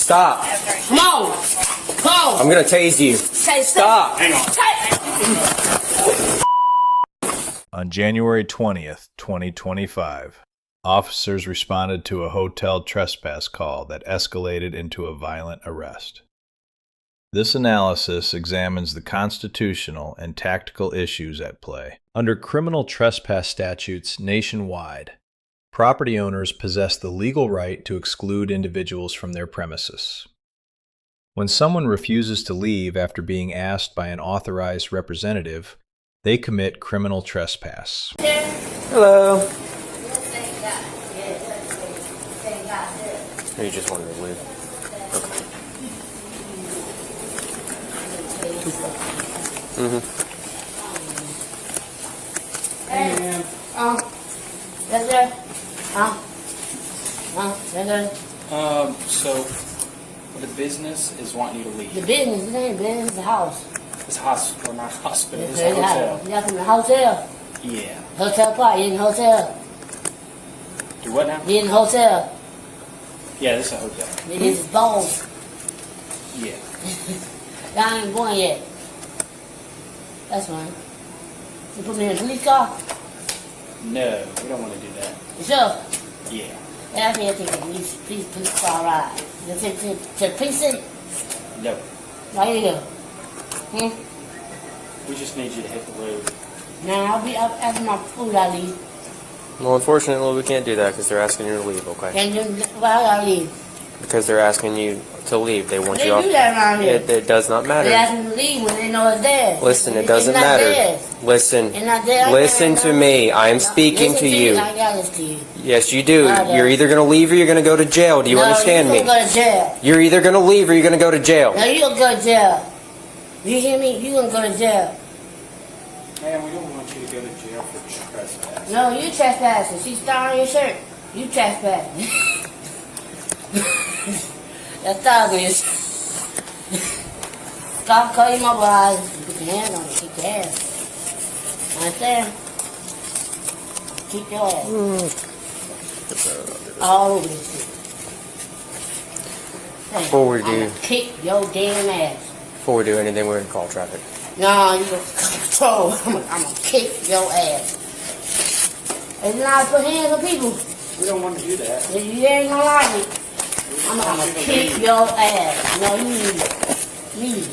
Stop. Come on. Come on. I'm gonna tase you. Stop. On January 20th, 2025, officers responded to a hotel trespass call that escalated into a violent arrest. This analysis examines the constitutional and tactical issues at play. Under criminal trespass statutes nationwide, property owners possess the legal right to exclude individuals from their premises. When someone refuses to leave after being asked by an authorized representative, they commit criminal trespass. Hello. You just wanted to leave. Okay. Yes, sir. Yes, sir. So the business is wanting you to leave. The business, it ain't business, it's a house. It's hospital, not hospital. It's a You hotel. got from the hotel. Yeah. Hotel park, you in the hotel. Do what now? You in the hotel. Yeah, this is a hotel. This is bones. Yeah. Y'all ain't going yet. That's fine. You put me in a police car? No, we don't want to do that. You sure? Yeah. Yeah, I can't take a police car ride. You take to the precinct? No. Why you here? We just need you to hit the road. Nah, I'll be up after my food I leave. Well, unfortunately, we can't do that because they're asking you to leave, okay? And then, why I gotta leave? Because they're asking you to leave. They want They you off. do that around here. It does not They matter. ask me to leave when they know it's there. Listen, it doesn't It's not matter. there. Listen. It's not there. Listen to me. I am speaking Listen to you. I got this to you. Yes, you do. No, I don't. You're either going to leave or you're going to go to jail. Do you understand me? You're gonna go to jail. You're either going to leave or you're going to go to jail. No, you gonna go to jail. You hear me? You gonna go to jail. Man, we don't want you to go to jail for trespass. No, you trespassing. She's starring your shirt. You trespassing. That's obvious. Stop cutting my eyes. Put your hand on it. Keep your ass. Understand? Keep your ass. All over this shit. Hey, Before we do- I'ma kick your damn ass. Before we do anything, we're going to call traffic. No, you gonna control. I'm gonna kick your ass. It's not put hands on people. We don't want to do that. You ain't gonna like it. I'm gonna kick your ass. No, you leave.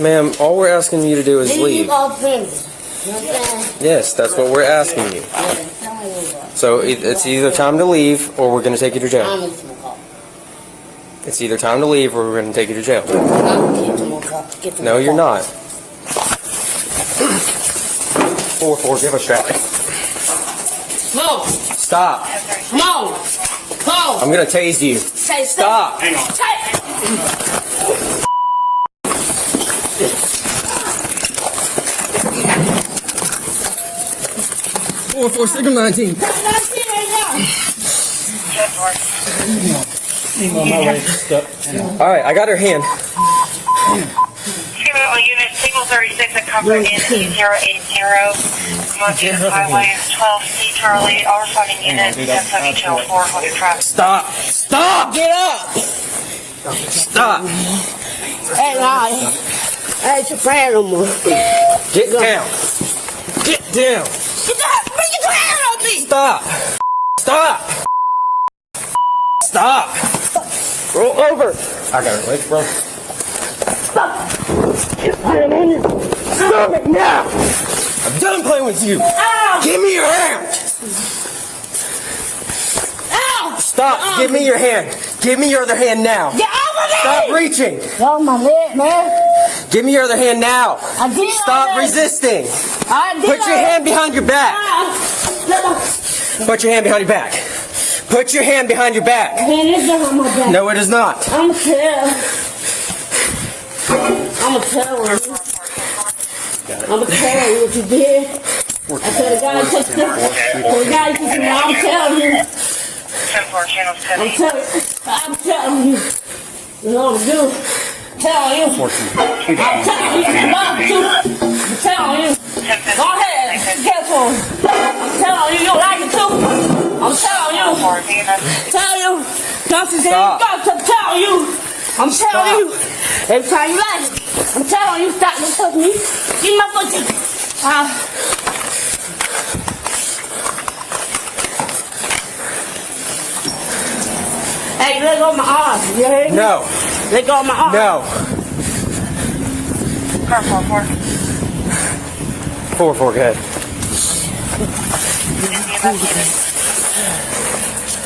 Ma'am, all we're asking you to do is Leave leave. off premises. You know what I'm saying? Yes, that's what we're asking you. Yeah, tell me what. So it's either time to leave or we're going to take you to I'm jail. gonna get some more coffee. It's either time to leave or we're going to take you to jail. I'm gonna get some more coffee. Get some No, more you're coffee. not. 4-4, give us traffic. Come on. Stop. Come on. Come on. I'm going to tase you. Say Stop. Say. 4-4, signal 19. That's it right I'm on my way. All right, I got her hand. Unit Signal 36 at cover in E080. Montana Highway 12C Charlie. All responding units. SW Channel 4 holding traffic. Stop. Stop. Get up. Stop. Hey, nah. I ain't your friend no more. Get down. Get down. Bring your hand on me. Stop. Stop. Stop. Roll over. I got her legs, bro. Stop it now. I'm done playing with you. Ow. Give me your hand. Ow. Stop. Give me your hand. Give me your other hand now. Get over there. Stop reaching. Go my leg, man. Give me your other hand now. I did Stop already. resisting. I did Put your hand behind your back. Ow. Put your hand behind your back. Put your hand behind your back. Man, this is on my back. No, it is not. I'm gonna tell. I'm gonna tell her. I'm gonna tell her what you did. I tell the guy to touch the guy to touch me. I'm telling you. 10-4 Channel 7. I'm telling you. You know what to do. Telling you. I'm telling you. I'm telling you. Go ahead. Guess what? I'm telling you. You don't like it too. I'm telling you. Tell you. Johnson said, Stop. I'm telling you. I'm telling you. Every time you like it. I'm telling you, stop to touch me. Give me my foot. Hey, let go of my arm. You hear me? No. Let go of my arm. No. Car 44. 4-4, go ahead. Is he investigated?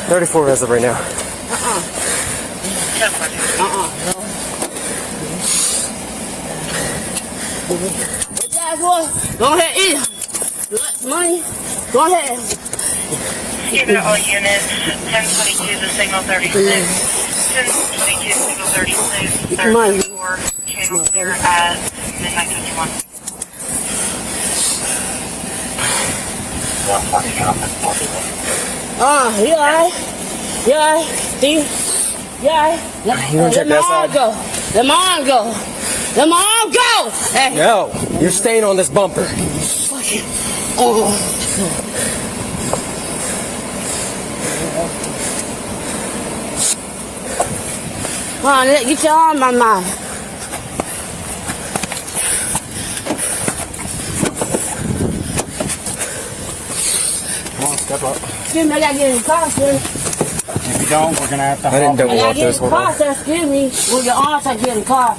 34 as of right now. 10-4. Yeah, boy. Go ahead, eat it. Money. Go ahead. Unit all units, 1022 to signal 36. 1022 signal 36. 34 channel clear at midnight 51. You alright? You alright? Steve? You alright? You wanna check that side? Go. Let my arm go. Let my arm go. Hey. No. You're staying on this bumper. Fucking. Oh. Come on, get your arm on mine. Come on, step up. Excuse me, I gotta get in the car, sir. If you don't, we're gonna have to I didn't haul double I walk gotta get in this. the Hold car, on. sir. Excuse me. Move your arms, I get in the car.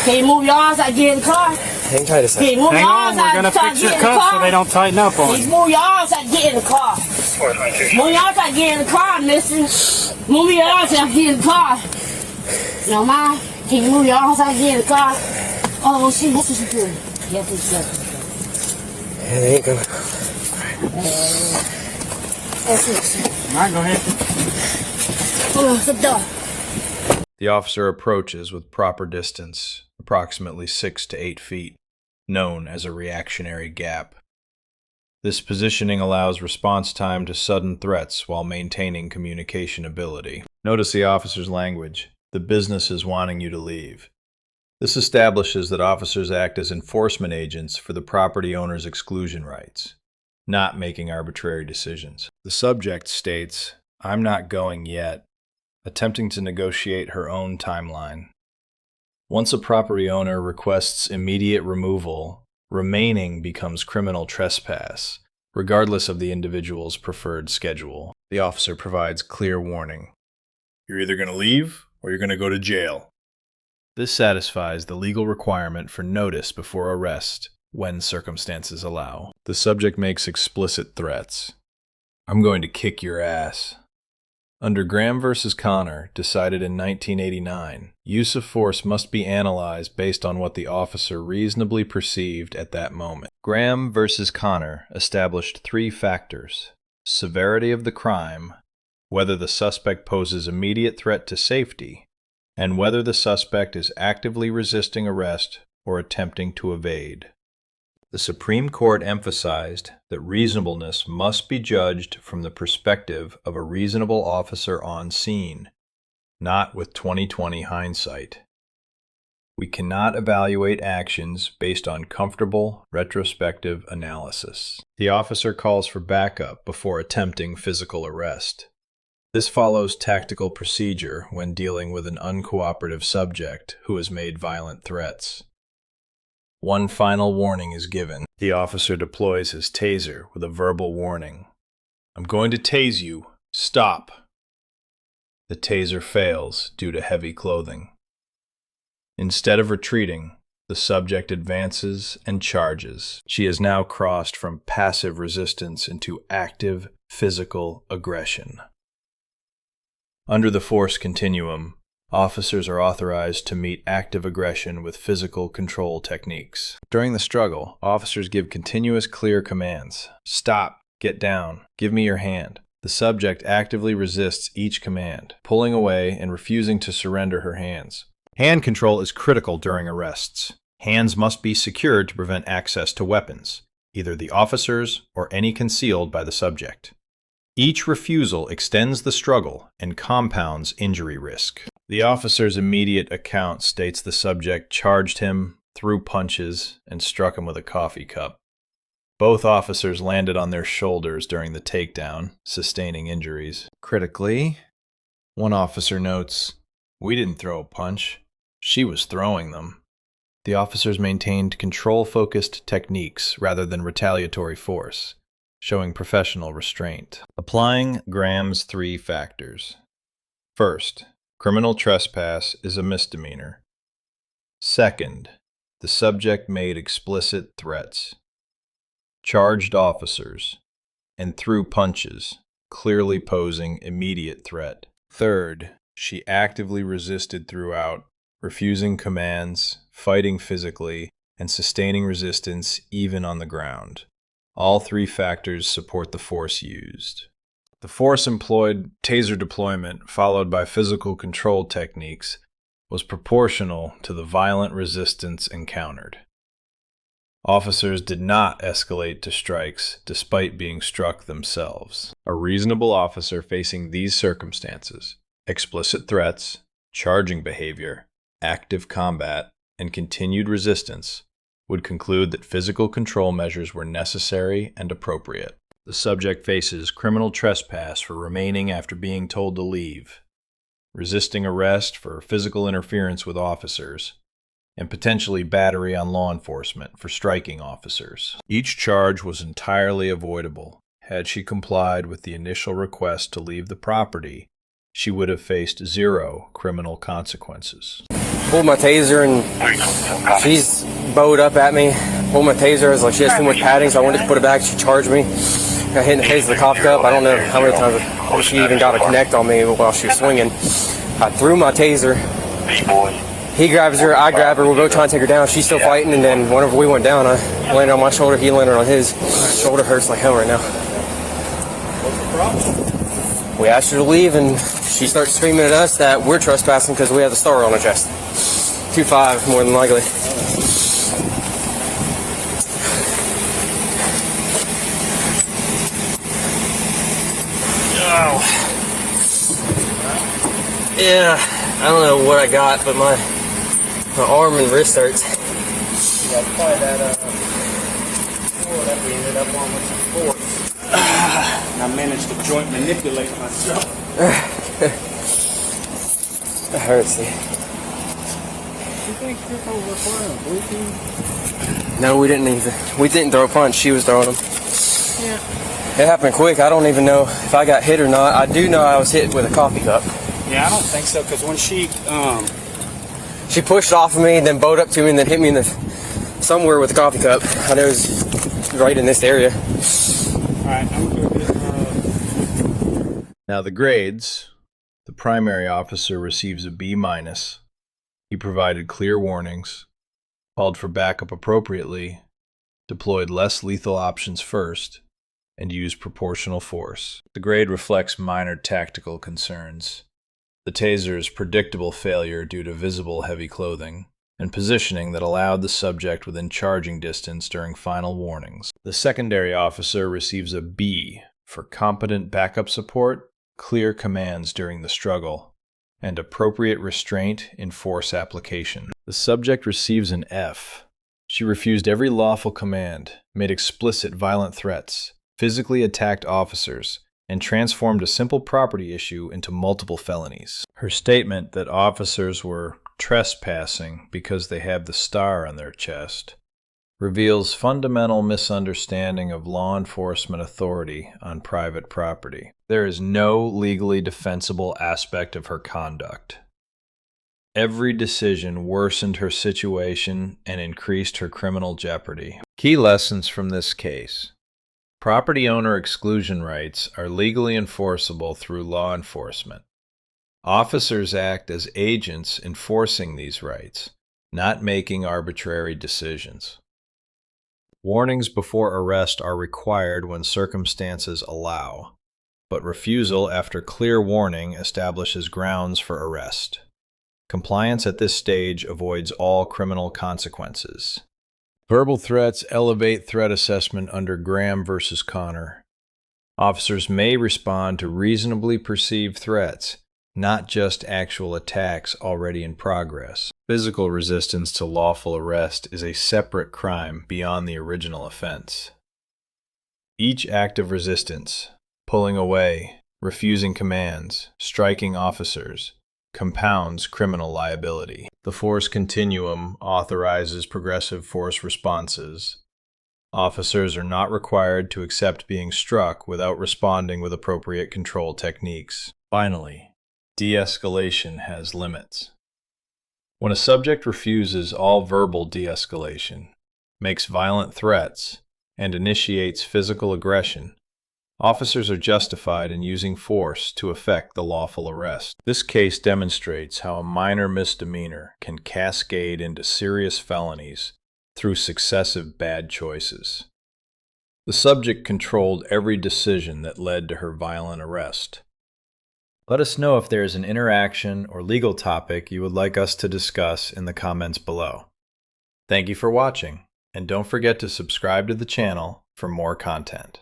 Can you move your arms, I get in the car? Hang tight a Can second. you move Hang your on, arms, we're gonna I fix your get in the cuffs so car? they don't tighten up on Can you you. move your arms, I get in the car. 422. Move your arms, I get in the car, mister. Move your arms, I get in the car. You don't mind? Can you move your arms, I get in the car? Oh, see, what's the security? Yes, it's good. Yeah, they ain't gonna. That's it. All right, go ahead. Hold on, sit down. The officer approaches with proper distance, approximately 6 to 8 feet, known as a reactionary gap. This positioning allows response time to sudden threats while maintaining communication ability. Notice the officer's language. The business is wanting you to leave. This establishes that officers act as enforcement agents for the property owner's exclusion rights, not making arbitrary decisions. The subject states, "I'm not going yet," attempting to negotiate her own timeline. Once a property owner requests immediate removal, remaining becomes criminal trespass, regardless of the individual's preferred schedule. The officer provides clear warning. You're either going to leave or you're going to go to jail. This satisfies the legal requirement for notice before arrest when circumstances allow. The subject makes explicit threats. "I'm going to kick your ass." Under Graham v. Connor, decided in 1989, use of force must be analyzed based on what the officer reasonably perceived at that moment. Graham v. Connor established 3 factors: severity of the crime, whether the suspect poses immediate threat to safety, and whether the suspect is actively resisting arrest or attempting to evade. The Supreme Court emphasized that reasonableness must be judged from the perspective of a reasonable officer on scene, not with 20/20 hindsight. We cannot evaluate actions based on comfortable, retrospective analysis. The officer calls for backup before attempting physical arrest. This follows tactical procedure when dealing with an uncooperative subject who has made violent threats. One final warning is given. The officer deploys his taser with a verbal warning. "I'm going to tase you. Stop." The taser fails due to heavy clothing. Instead of retreating, the subject advances and charges. She has now crossed from passive resistance into active physical aggression. Under the force continuum, officers are authorized to meet active aggression with physical control techniques. During the struggle, officers give continuous clear commands. "Stop, get down, give me your hand." The subject actively resists each command, pulling away and refusing to surrender her hands. Hand control is critical during arrests. Hands must be secured to prevent access to weapons, either the officers or any concealed by the subject. Each refusal extends the struggle and compounds injury risk. The officer's immediate account states the subject charged him, threw punches, and struck him with a coffee cup. Both officers landed on their shoulders during the takedown, sustaining injuries. Critically, one officer notes, We didn't throw a punch. She was throwing them. The officers maintained control-focused techniques rather than retaliatory force, showing professional restraint. Applying Graham's 3 factors. First, criminal trespass is a misdemeanor. Second, the subject made explicit threats, charged officers, and threw punches, clearly posing immediate threat. Third, she actively resisted throughout, refusing commands, fighting physically, and sustaining resistance even on the ground. All 3 factors support the force used. The force employed, taser deployment, followed by physical control techniques, was proportional to the violent resistance encountered. Officers did not escalate to strikes despite being struck themselves. A reasonable officer facing these circumstances, explicit threats, charging behavior, active combat, and continued resistance, would conclude that physical control measures were necessary and appropriate. The subject faces criminal trespass for remaining after being told to leave, resisting arrest for physical interference with officers, and potentially battery on law enforcement for striking officers. Each charge was entirely avoidable. Had she complied with the initial request to leave the property, she would have faced 0 criminal consequences. Pulled my taser and she's bowed up at me. Pulled my taser. I was like, she has too much padding, so I wanted to put it back. She charged me. Got hit in the face with a cough cup. I don't know how many times she even got a connect on me while she was swinging. I threw my taser. He grabs her, I grab her, we'll go try and take her down. She's still fighting, and then whenever we went down, I landed on my shoulder, he landed on his. Shoulder hurts like hell right now. What's the problem? We asked her to leave, and she starts screaming at us that we're trespassing because we have the star on our chest. 2.5, more than likely. Oh. Yeah, I don't know what I got, but my arm and wrist hurts. Yeah, probably that floor that we ended up on with some force. And I managed to joint manipulate myself. That hurts. You think people were throwing a blue team? No, we didn't either. We didn't throw a punch. She was throwing them. Yeah. It happened quick. I don't even know if I got hit or not. I do know I was hit with a coffee cup. Yeah, I don't think so, because when she pushed off of me, then bowed up to me, and then hit me in the somewhere with a coffee cup. I know it was right in this area. Alright, I'm gonna go get Now the grades. The primary officer receives a B-. He provided clear warnings, called for backup appropriately, deployed less lethal options first, and used proportional force. The grade reflects minor tactical concerns. The taser's predictable failure due to visible heavy clothing, and positioning that allowed the subject within charging distance during final warnings. The secondary officer receives a B for competent backup support, clear commands during the struggle, and appropriate restraint in force application. The subject receives an F. She refused every lawful command, made explicit violent threats, physically attacked officers, and transformed a simple property issue into multiple felonies. Her statement that officers were trespassing because they have the star on their chest reveals fundamental misunderstanding of law enforcement authority on private property. There is no legally defensible aspect of her conduct. Every decision worsened her situation and increased her criminal jeopardy. Key lessons from this case. Property owner exclusion rights are legally enforceable through law enforcement. Officers act as agents enforcing these rights, not making arbitrary decisions. Warnings before arrest are required when circumstances allow, but refusal after clear warning establishes grounds for arrest. Compliance at this stage avoids all criminal consequences. Verbal threats elevate threat assessment under Graham versus Connor. Officers may respond to reasonably perceived threats, not just actual attacks already in progress. Physical resistance to lawful arrest is a separate crime beyond the original offense. Each act of resistance, pulling away, refusing commands, striking officers, compounds criminal liability. The force continuum authorizes progressive force responses. Officers are not required to accept being struck without responding with appropriate control techniques. Finally, de-escalation has limits. When a subject refuses all verbal de-escalation, makes violent threats, and initiates physical aggression, officers are justified in using force to effect the lawful arrest. This case demonstrates how a minor misdemeanor can cascade into serious felonies through successive bad choices. The subject controlled every decision that led to her violent arrest. Let us know if there is an interaction or legal topic you would like us to discuss in the comments below. Thank you for watching, and don't forget to subscribe to the channel for more content.